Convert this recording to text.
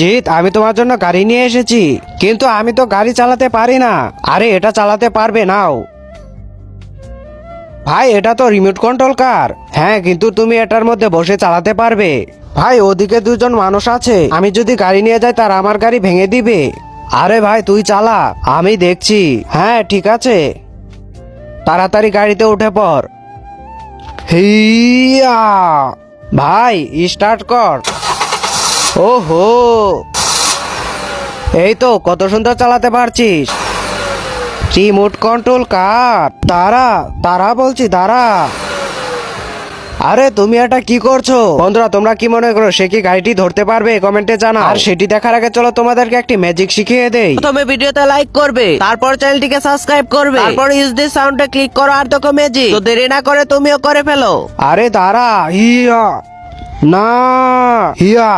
চিত, আমি তোমার জন্য গাড়ি নিয়ে এসেছি, কিন্তু আমি তো গাড়ি চালাতে পারি না। আরে এটা চালাতে পারবে? নাও ভাই, এটা তো রিমোট কন্ট্রোল কার। হ্যাঁ, কিন্তু তুমি এটার মধ্যে বসে চালাতে পারবে। ভাই, ওদিকে দুজন মানুষ আছে, আমি যদি গাড়ি নিয়ে যাই তারা আমার গাড়ি ভেঙে দিবে। আরে ভাই তুই চালা, আমি দেখছি। হ্যাঁ ঠিক আছে, তাড়াতাড়ি গাড়িতে উঠে পড়। হিয়া ভাই, স্টার্ট কর। ওহো, এই তো কত সুন্দর চালাতে পারছিস। Remote control car. দাঁড়া দাঁড়া বলছি, দাঁড়া। আরে তুমি এটা কি করছো? বন্ধুরা তোমরা কি মনে করো সে কি গাড়িটি ধরতে পারবে? কমেন্টে জানাও। আর সেটি দেখার আগে চলো তোমাদেরকে একটি ম্যাজিক শিখিয়ে দেই। প্রথমে ভিডিওতে লাইক করবে, তারপর চ্যানেলটিকে সাবস্ক্রাইব করবে, তারপর ইউজ দিস সাউন্ডে ক্লিক করো আর দেখো ম্যাজিক। তো দেরি না করে তুমিও করে ফেলো। আরে দাঁড়া, হিয়া না, হিয়া